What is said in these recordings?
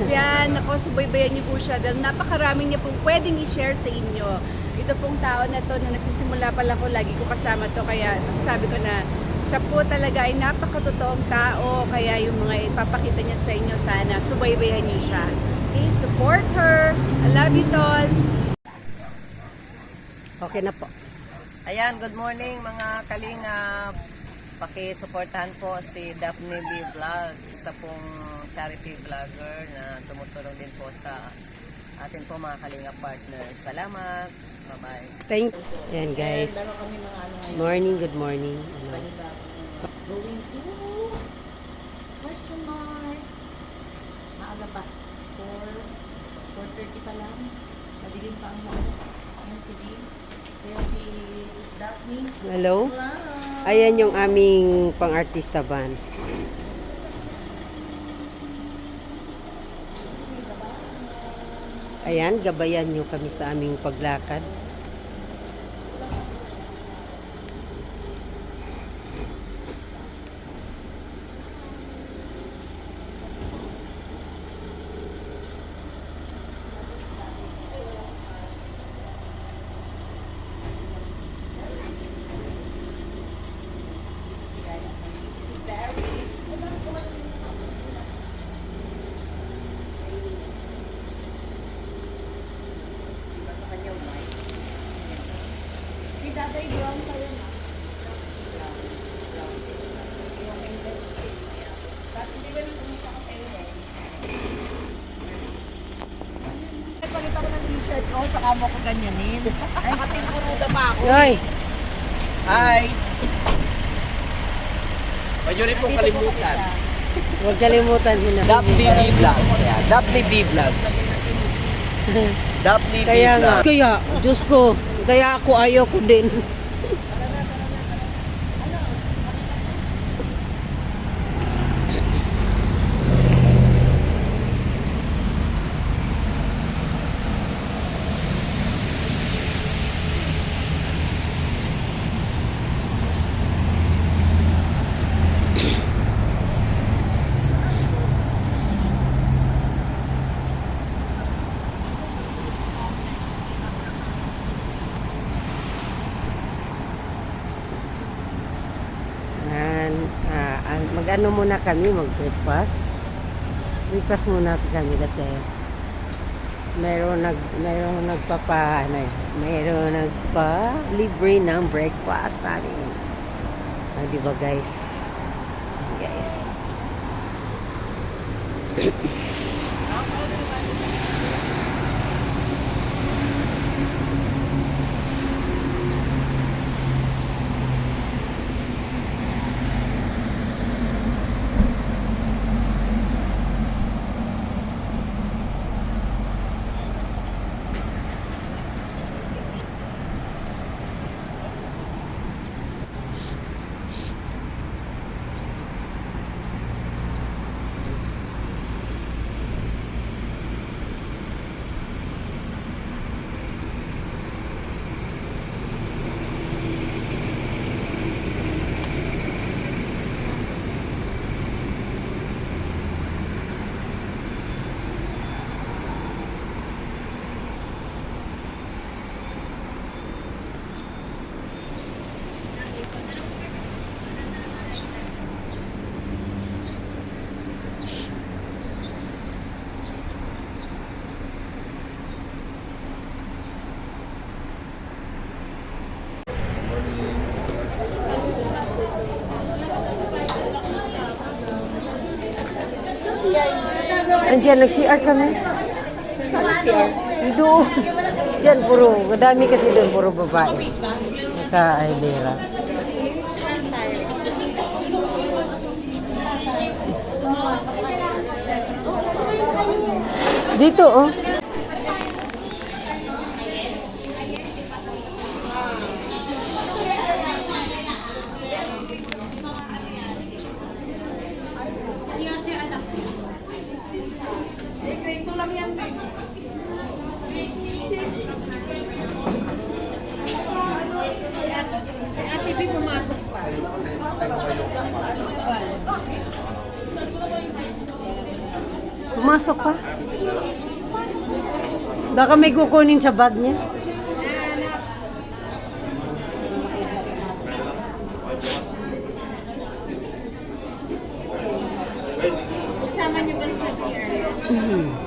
yan. Ako, subaybayan niyo po siya dahil napakaraming niya pong pwedeng i-share sa inyo. Ito pong tao na to, na nagsisimula pa lang ko, lagi ko kasama to. Kaya masasabi ko na siya po talaga ay napakatotoong tao. Kaya yung mga ipapakita niya sa inyo, sana subaybayan niyo siya. Okay, support her. I love you, Tol. Okay na po. Ayan, good morning mga kalingap. Paki-suportahan po si Daphne B. Vlogs, isa pong charity vlogger na tumutulong din po sa atin po mga kalingap partners. Salamat. Bye-bye. Thank you. Ayan guys. Morning, good morning. Going to question mark. Maaga pa. 4:30 pa lang. Madilim pa ang mga. Ayan si Jim. Kaya si Sis Daphne. Hello. Ayan yung aming pang-artista band. Ayan, gabayan nyo kami sa aming paglakad. Tatay Brown sa'yo na. Bakit di ba nung pumunta ka kayo eh? Nagpalit ako ng t-shirt ko, saka mo ko ganyanin. Ay, katimpuruda pa ako. Yoy! Hi! Huwag nyo rin pong kalimutan. Huwag kalimutan nyo na. Daphne B. Vlogs. Yeah, Daphne B. Vlogs. Daphne B. Kaya nga. Vlogs. Kaya, Diyos ko. Kaya ako ayaw ko din. Mag-ano muna kami, mag-breakfast. Breakfast muna kami kasi mayroong nagpa-libre ng breakfast namin. Ah, di ba guys? Guys. Andiyan, nag-CR kami. Saan siya? Doon. Diyan, puro. Madami kasi doon, puro babae. Naka-ailera. Dito, oh. pumasok pa. Baka may kukunin sa bag niya. Kasama niyo ba sa CR?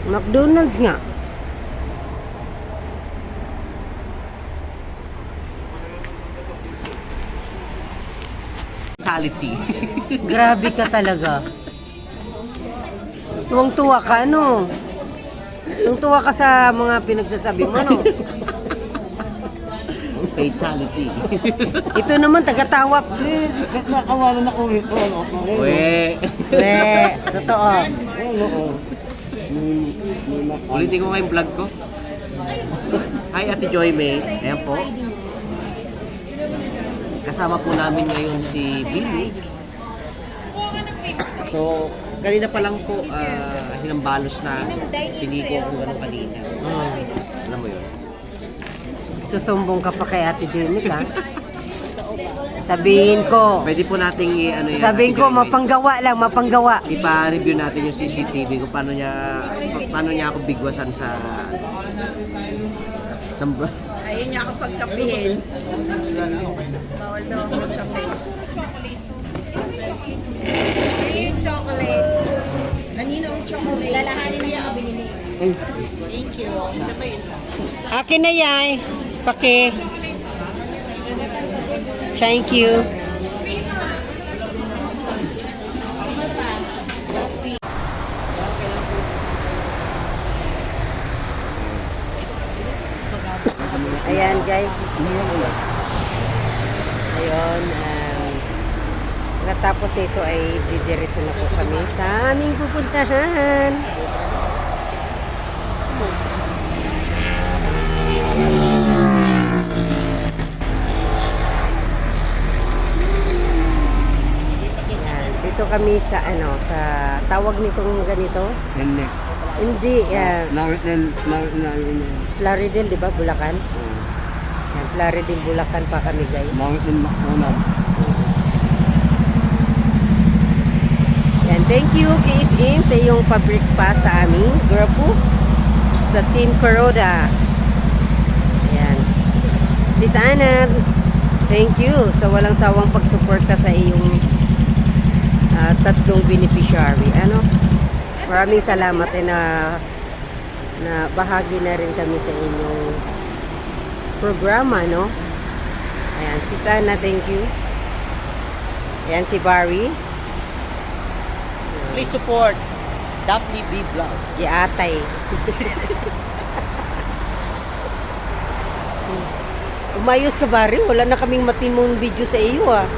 McDonald's nga. Quality. Grabe ka talaga. Tuwang-tuwa ka, no? Tuwang-tuwa ka sa mga pinagsasabi mo, no? Fatality. Ito naman, taga-tawa. Nakawalan ako rito. We. Totoo. Ulitin ko kayong vlog ko. Hi, Ate Joy May. Ayan po. Kasama po namin ngayon si Billy. So, kanina pa lang po, hinambalos na siniko kung gano'n kanina. Alam mo yun? Susumbong ka pa kay Ate Jenny, ha? Sabihin ko. Pwede po nating ano yan. Sabihin Ate ko, Joy May. mapanggawa lang, mapanggawa. Ipa-review natin yung CCTV kung paano niya ako bigwasan sa Ayun niya ako pagkapihin. Bawal daw ako magkape. Yung chocolate. Kanino ang chocolate? Lalahanin niya ako binili. Thank you. Ito pa isa. Akin na yay. Pake. Thank you. Ayan guys. Ayun. Natapos nito ay didiretso na po kami sa aming pupuntahan. Ayan. Dito kami sa sa tawag nitong ganito. Hindi. Plaridel, di ba? Bulacan. Yan, Plaridel, Bulacan pa kami guys. Yan, thank you KSM sa iyong pabrik pa sa aming grupo sa Team Kuroda. Yan. Sis Ana, thank you sa walang sawang pagsuporta sa iyong tatlong beneficiary. Maraming salamat na bahagi na rin kami sa inyong programa, no? Ayan, si Sana, thank you. Ayan, si Barry. Please support Daphne B Vlogs. Si Atay. Umayos ka, Barry. Wala na kaming matimong video sa iyo, ah.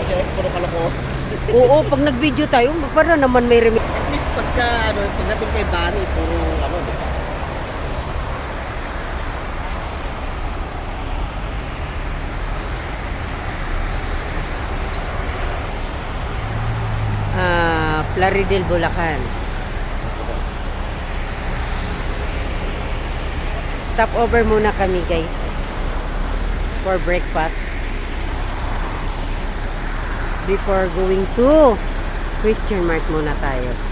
Okay, puro kaloko. Oo, pag nag-video tayo, para naman may remit. At least pagdating kay Barry, puro di ba? Plaridel, Bulacan. Stop over muna kami, guys. for breakfast. Before going to Christian Mart muna tayo.